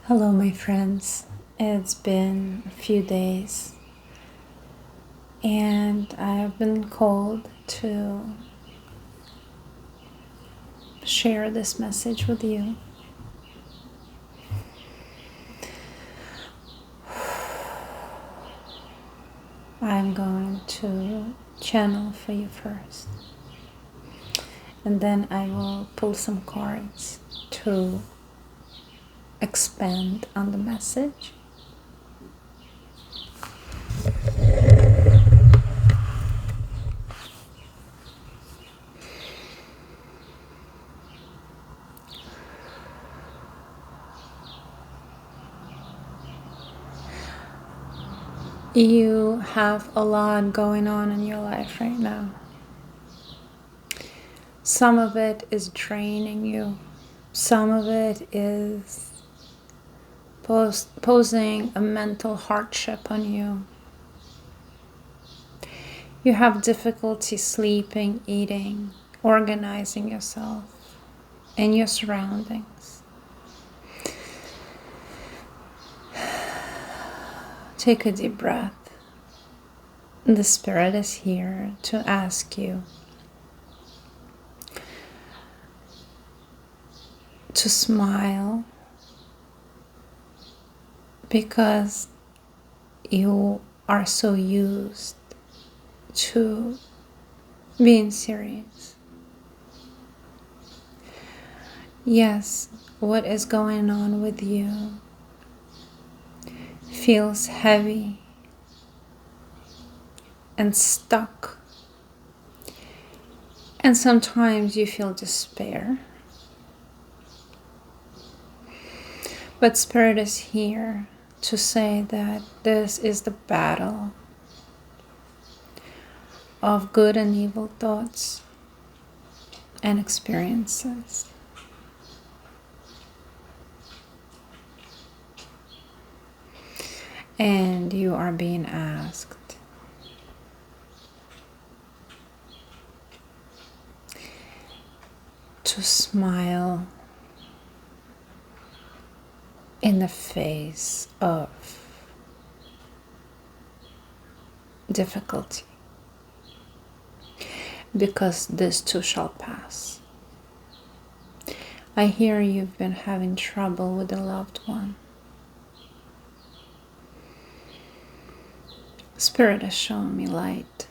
Hello, my friends. It's been a few days, and I've been called to share this message with you. I'm going to channel for you first, and then I will pull some cards to expand on the message. You have a lot going on in your life right now. Some of it is draining you. Some of it is posing a mental hardship on you. You have difficulty sleeping, eating, organizing yourself and your surroundings. Take a deep breath. The Spirit is here to ask you to smile because you are so used to being serious. Yes, what is going on with you feels heavy and stuck. And sometimes you feel despair. But Spirit is here to say that this is the battle of good and evil thoughts and experiences. And you are being asked to smile in the face of difficulty, because this too shall pass. I hear you've been having trouble with a loved one. Spirit has shown me light.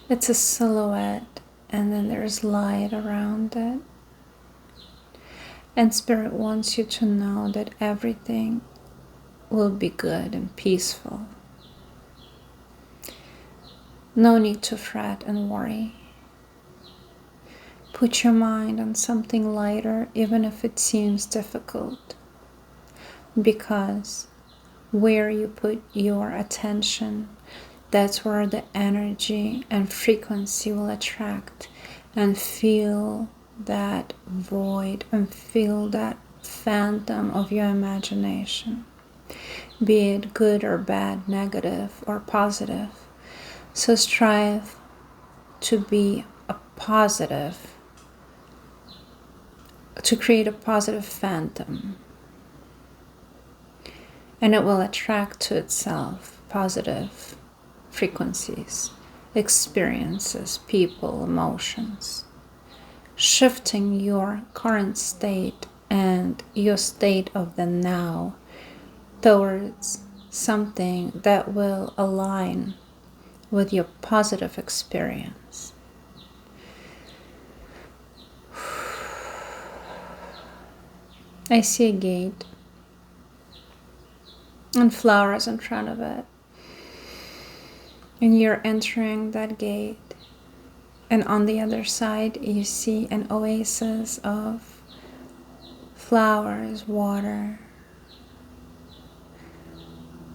It's a silhouette, and then there's light around it. And Spirit wants you to know that everything will be good and peaceful. No need to fret and worry. Put your mind on something lighter, even if it seems difficult, because where you put your attention, that's where the energy and frequency will attract, and feel that void and feel that phantom of your imagination, be it good or bad, negative or positive. So strive to be a positive, to create a positive phantom, and it will attract to itself positive frequencies, experiences, people, emotions, shifting your current state and your state of the now towards something that will align with your positive experience. I see a gate and flowers in front of it. And you're entering that gate. And on the other side, you see an oasis of flowers, water,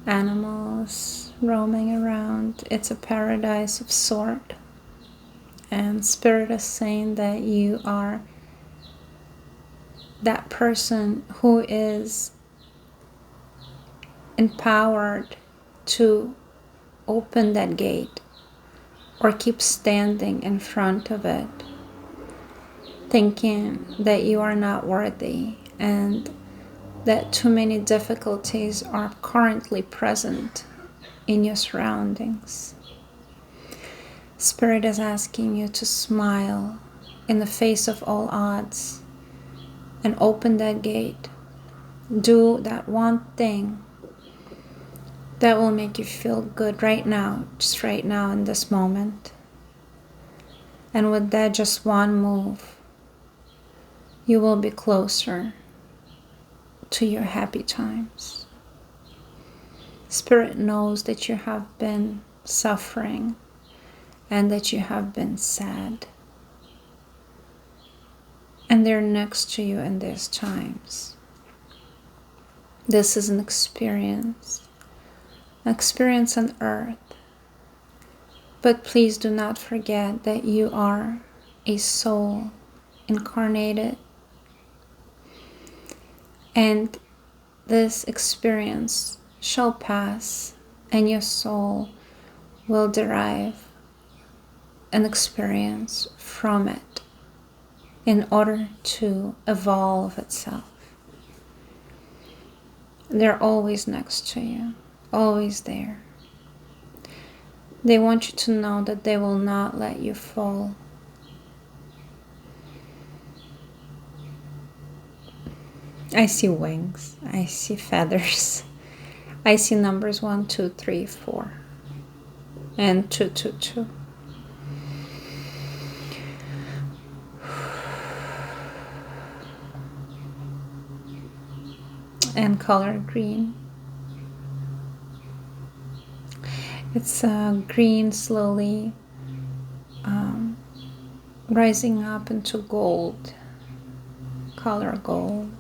animals roaming around. It's a paradise of sort. And Spirit is saying that you are that person who is empowered to open that gate or keep standing in front of it thinking that you are not worthy and that too many difficulties are currently present in your surroundings. Spirit is asking you to smile in the face of all odds and open that gate. Do that one thing that will make you feel good right now, just right now in this moment. And with that just one move, you will be closer to your happy times. Spirit knows that you have been suffering and that you have been sad. And they're next to you in these times. This is an experience on earth. But please do not forget that you are a soul incarnated. And this experience shall pass, and your soul will derive an experience from it in order to evolve itself. They're always next to you, always there. They want you to know that they will not let you fall. I see wings, I see feathers, I see numbers 1, 2, 3, 4, and 2, 2, 2. And color green. It's green slowly rising up into gold, color gold.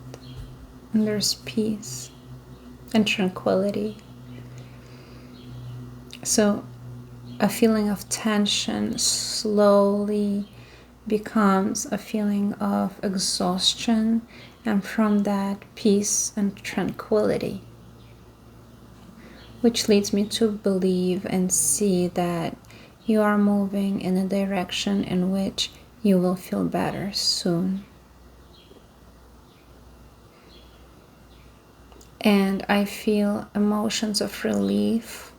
And there's peace and tranquility. So a feeling of tension slowly becomes a feeling of exhaustion, and from that, peace and tranquility, which leads me to believe and see that you are moving in a direction in which you will feel better soon. And I feel emotions of relief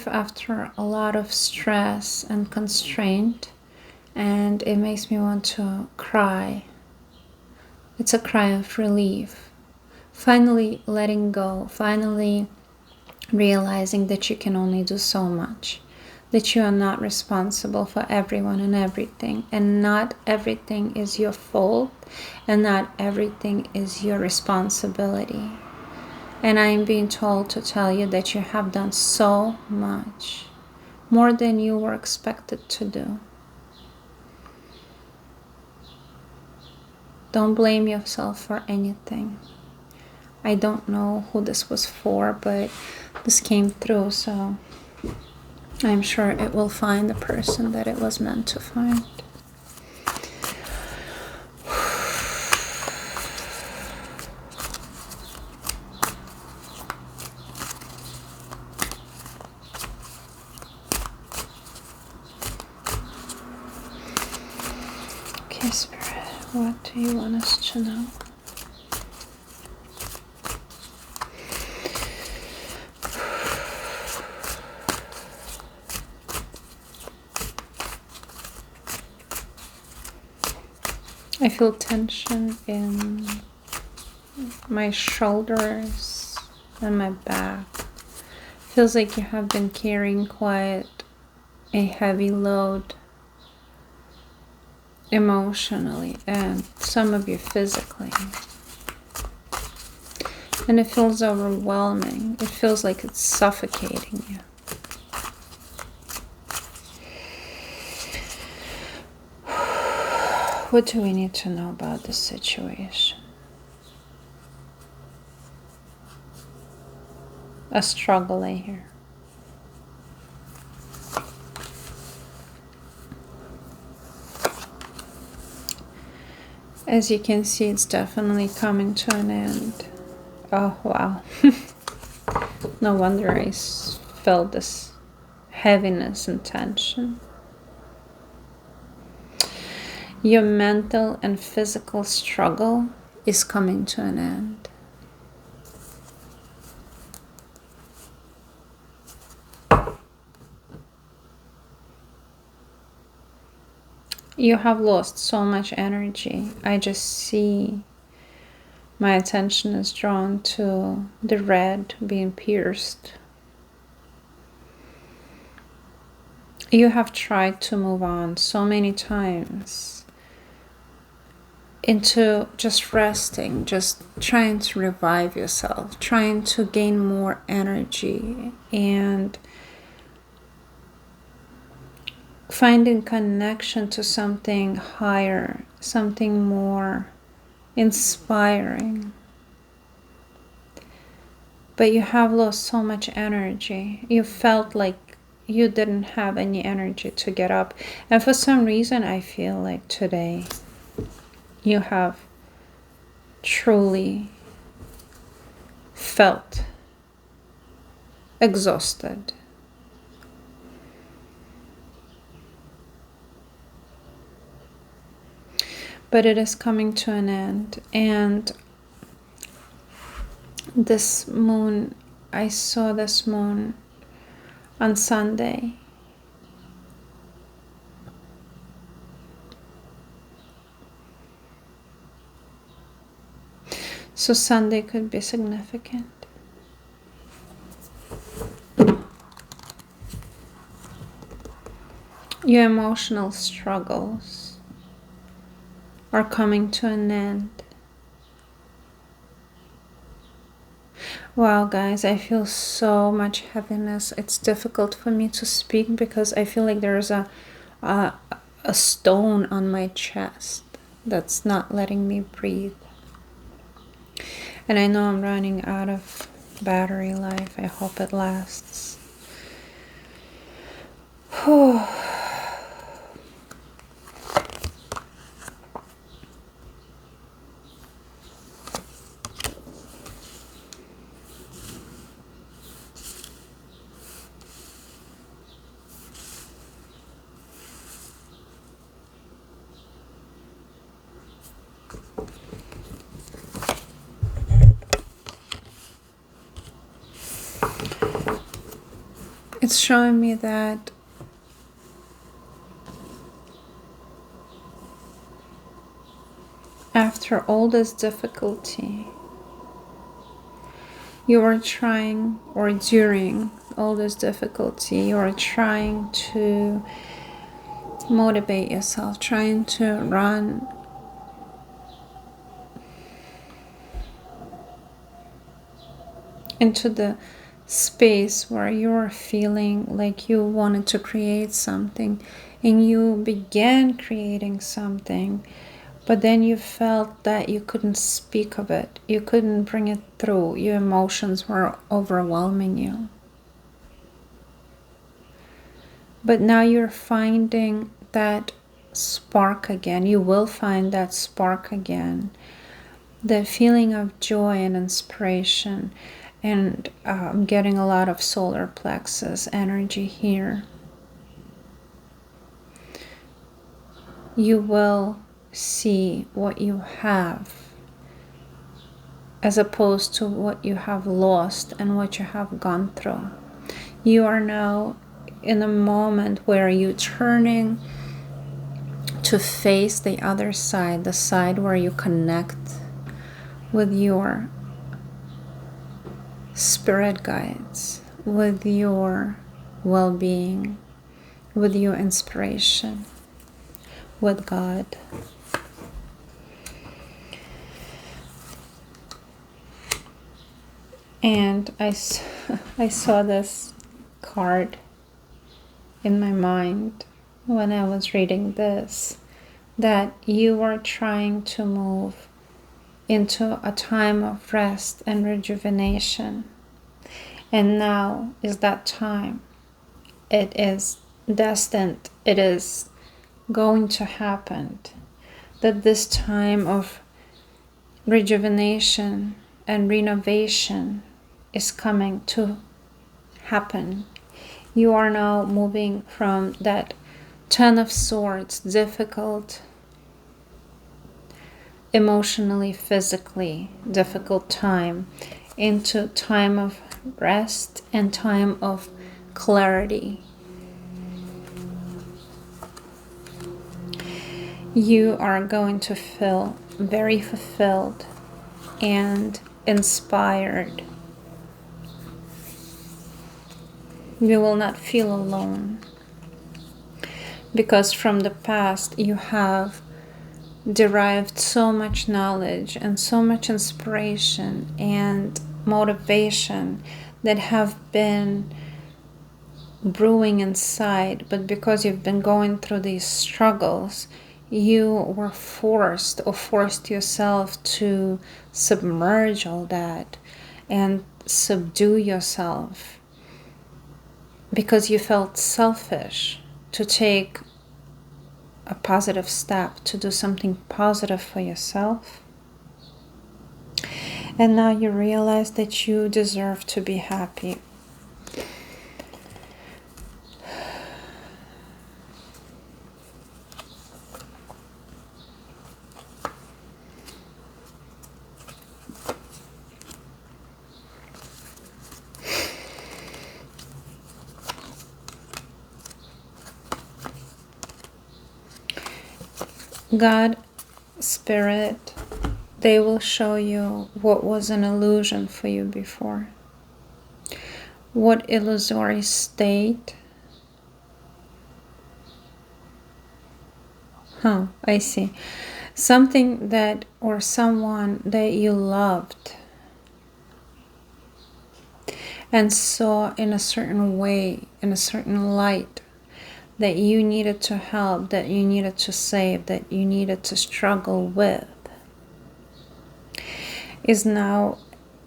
after a lot of stress and constraint, and it makes me want to cry. It's a cry of relief. Finally letting go, finally realizing that you can only do so much, that you are not responsible for everyone and everything, and not everything is your fault, and not everything is your responsibility. And I am being told to tell you that you have done so much, more than you were expected to do. Don't blame yourself for anything. I don't know who this was for, but this came through, so I'm sure it will find the person that it was meant to find. Okay, Spirit, what do you want us to know? I feel tension in my shoulders and my back. Feels like you have been carrying quite a heavy load emotionally, and some of you physically. And it feels overwhelming. It feels like it's suffocating you. What do we need to know about this situation? A struggle, I hear. As you can see, it's definitely coming to an end. Oh, wow. No wonder I felt this heaviness and tension. Your mental and physical struggle is coming to an end. You have lost so much energy. I just see my attention is drawn to the red being pierced. You have tried to move on so many times into just resting, just trying to revive yourself, trying to gain more energy and finding connection to something higher, something more inspiring. But you have lost so much energy. You felt like you didn't have any energy to get up. And for some reason, I feel like today you have truly felt exhausted. But it is coming to an end. And this moon, I saw this moon on Sunday. So Sunday could be significant. Your emotional struggles are coming to an end. Wow, guys, I feel so much heaviness. It's difficult for me to speak because I feel like there's a stone on my chest that's not letting me breathe. And I know I'm running out of battery life. I hope it lasts. It's showing me that after all this difficulty, you are trying, or during all this difficulty, you are trying to motivate yourself, trying to run into the space where you're feeling like you wanted to create something, and you began creating something, but then you felt that you couldn't speak of it, you couldn't bring it through, your emotions were overwhelming you. But now you're finding that spark again. You will find that spark again, the feeling of joy and inspiration. And I'm getting a lot of solar plexus energy here. You will see what you have as opposed to what you have lost and what you have gone through. You are now in a moment where you're turning to face the other side, the side where you connect with your spirit guides, with your well-being, with your inspiration, with God. And I saw this card in my mind when I was reading this, that you are trying to move into a time of rest and rejuvenation. And now is that time. It is destined, it is going to happen, that this time of rejuvenation and renovation is coming to happen. You are now moving from that Ten of Swords, difficult emotionally, physically difficult time into time of rest and time of clarity. You are going to feel very fulfilled and inspired. You will not feel alone, because from the past you have derived so much knowledge and so much inspiration and motivation that have been brewing inside, but because you've been going through these struggles, you were forced yourself to submerge all that and subdue yourself, because you felt selfish to take a positive step, to do something positive for yourself. And now you realize that you deserve to be happy. God, Spirit, they will show you what was an illusion for you before. What illusory state? I see. Something that, or someone that you loved and saw in a certain way, in a certain light, that you needed to help, that you needed to save, that you needed to struggle with, is now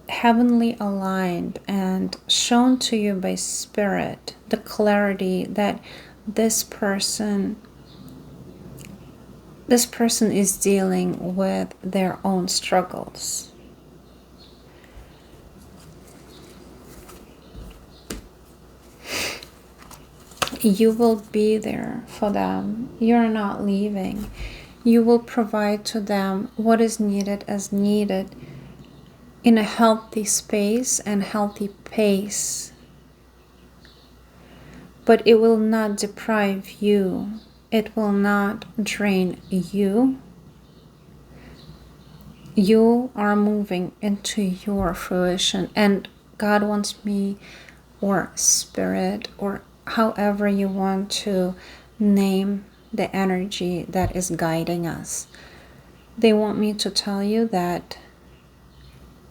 heavenly aligned and shown to you by Spirit, the clarity that this person is dealing with their own struggles. You will be there for them. You're not leaving. You will provide to them what is needed as needed in a healthy space and healthy pace. But it will not deprive you. It will not drain you. You are moving into your fruition. And God wants me, or Spirit, or however you want to name the energy that is guiding us, they want me to tell you that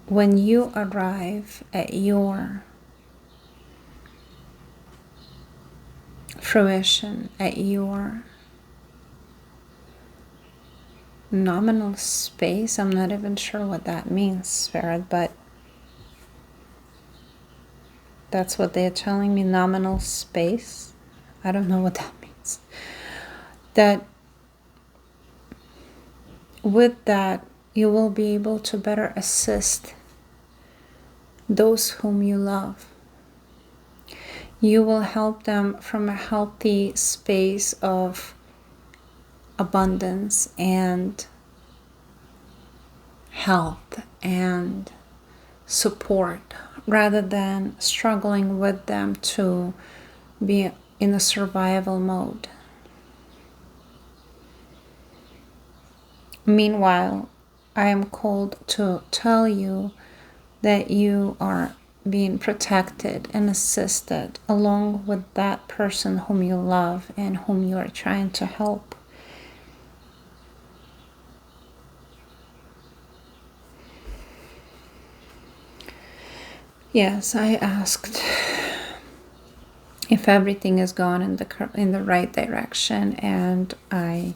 when you arrive at your fruition, at your nominal space, I'm not even sure what that means, Spirit, but that's what they're telling me, nominal space. I don't know what that means. That with that, you will be able to better assist those whom you love. You will help them from a healthy space of abundance and health and support, rather than struggling with them to be in a survival mode. Meanwhile, I am called to tell you that you are being protected and assisted along with that person whom you love and whom you are trying to help. Yes, I asked if everything is gone in the right direction, and I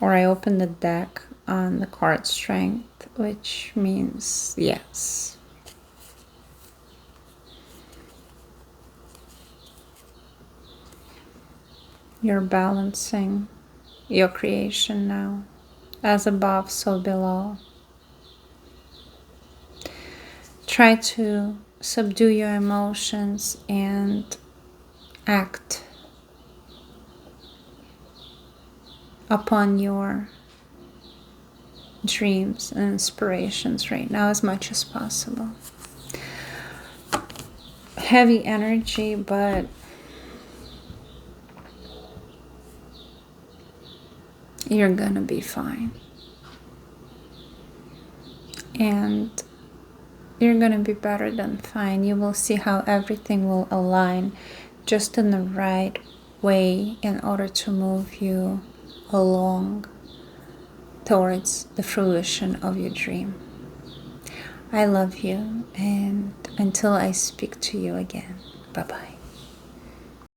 opened the deck on the card Strength, which means yes. You're balancing your creation now, as above, so below. Try to subdue your emotions and act upon your dreams and inspirations right now as much as possible. Heavy energy, but you're gonna be fine. And you're gonna be better than fine. You will see how everything will align just in the right way in order to move you along towards the fruition of your dream. I love you, and until I speak to you again, bye-bye.